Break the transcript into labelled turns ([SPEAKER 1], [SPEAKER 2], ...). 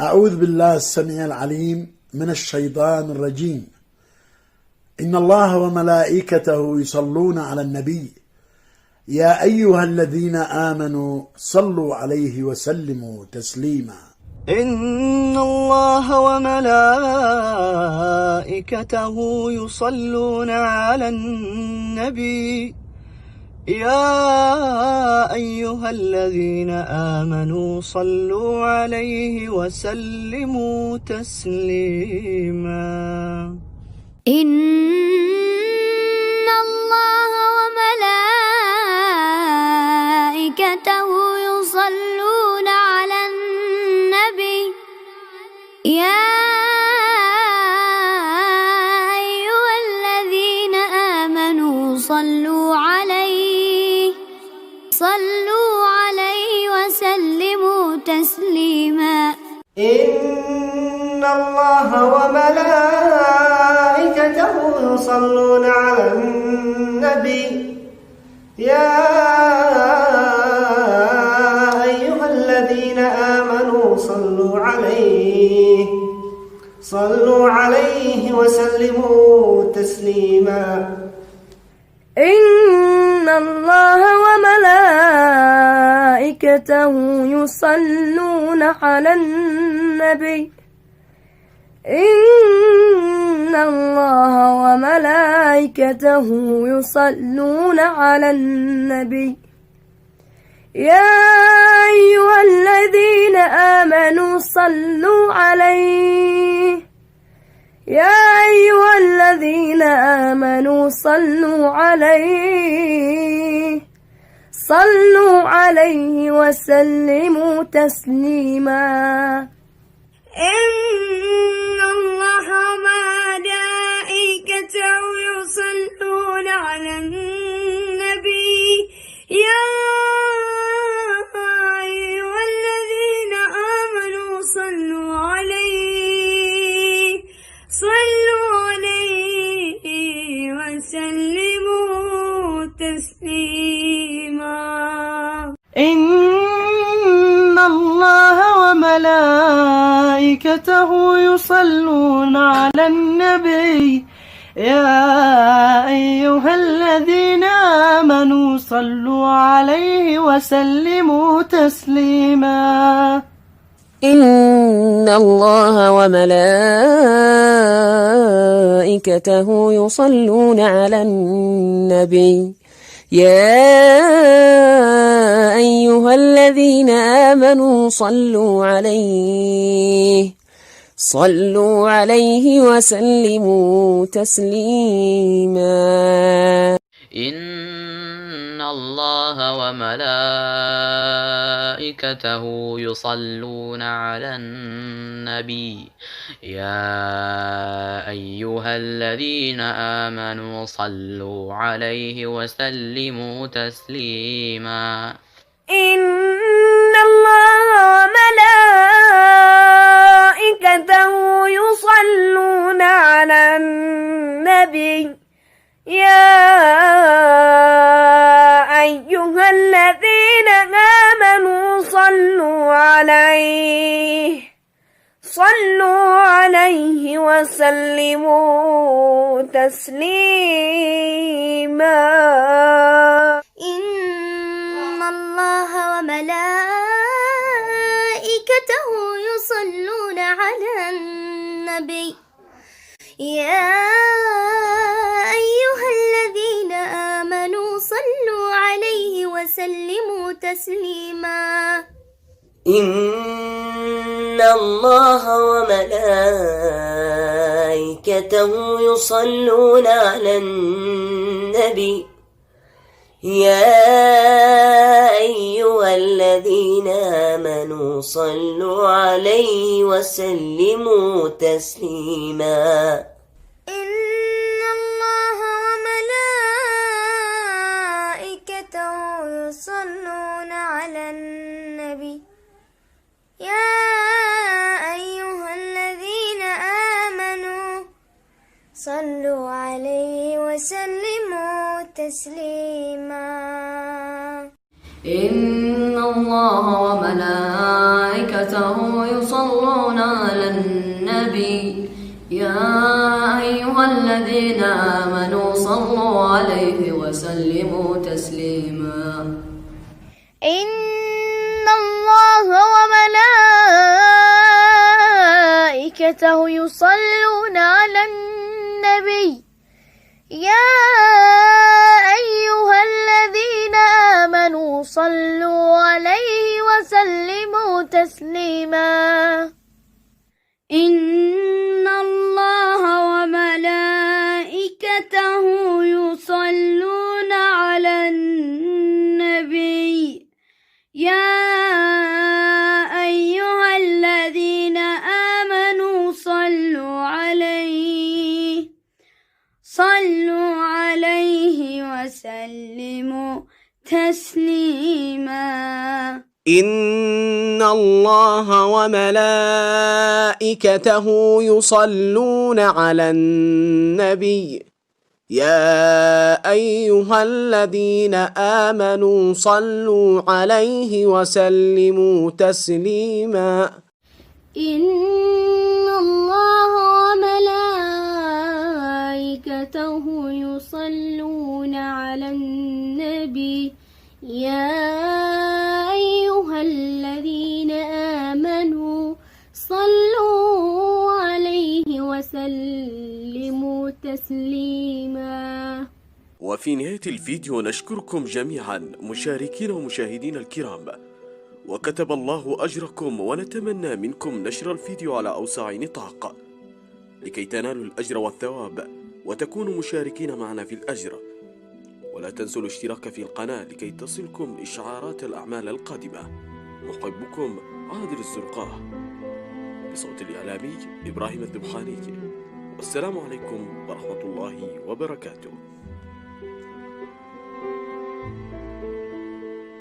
[SPEAKER 1] أعوذ بالله السميع العليم من الشيطان الرجيم. إن الله وملائكته يصلون على النبي يا أيها الذين آمنوا صلوا عليه وسلموا تسليما.
[SPEAKER 2] إن الله وملائكته يصلون على النبي يا أيها الذين آمنوا صلوا عليه وسلموا تسليما.
[SPEAKER 3] إن الله وملائكته يصلون على النبي يا أيها الذين آمنوا صلوا عليه وسلموا تسليما.
[SPEAKER 2] إن الله وملائكته يصلون على النبي يا أيها الذين آمنوا صلوا عليه وسلموا تسليما.
[SPEAKER 4] إن الله وملائكته يصلون على النبي إن الله وملائكته يصلون على النبي يا أيها الذين آمنوا صلوا عليه وسلموا تسليما.
[SPEAKER 3] إن الله وملائكته يصلون على النبي يا أيها الذين آمنوا صلوا عليه وسلموا تسليما.
[SPEAKER 2] إن الله وملائكته يصلون على النبي يا أيها الذين آمنوا صلوا عليه وسلموا تسليما.
[SPEAKER 5] إن الله وملائكته يصلون على النبي يا أيها الذين آمنوا صلوا عليه وسلموا تسليما.
[SPEAKER 6] إن الله وملائكته يصلون على النبي يا أيها الذين آمنوا صلوا عليه وسلموا تسليما.
[SPEAKER 4] إن الله وملائكته يصلون على النبي يا أيها الذين آمنوا صلوا عليه وسلموا تسليما.
[SPEAKER 3] إن الله وملائكته يصلون على النبي يا أيها الذين آمنوا صلوا عليه وسلموا تسليما.
[SPEAKER 7] إن الله وملائكته يصلون على النبي يا أيها الذين آمنوا صلوا عليه وسلموا تسليما.
[SPEAKER 3] إن الله وملائكته يصلون على النبي يا أيها الذين آمنوا صلوا عليه وسلموا تسليما.
[SPEAKER 8] إن الله وملائكته يصلون الذين آمنوا صلوا عليه وسلموا تسليما
[SPEAKER 3] إن الله وملائكته يصلون على النبي يا أيها الذين آمنوا صلوا عليه وسلموا تسليما
[SPEAKER 4] إن الله وملائكته يصلون على النبي يا أيها الذين آمنوا صلوا عليه وسلموا تسليما
[SPEAKER 9] إن الله وملائكته يصلون على النبي يا أيها الذين آمنوا صلوا عليه وسلموا تسليما
[SPEAKER 3] إن الله وملائكته يصلون على النبي يا أيها الذين آمنوا صلوا عليه وسلموا تسليما.
[SPEAKER 9] وفي نهاية الفيديو نشكركم جميعا مشاركين ومشاهدين الكرام، وكتب الله أجركم، ونتمنى منكم نشر الفيديو على أوسع نطاق لكي تنالوا الأجر والثواب وتكونوا مشاركين معنا في الأجر. ولا تنسوا الاشتراك في القناة لكي تصلكم إشعارات الأعمال القادمة. محبكم عادل الزرقاء، بصوت الإعلامي إبراهيم الذبحاني، والسلام عليكم ورحمة الله وبركاته.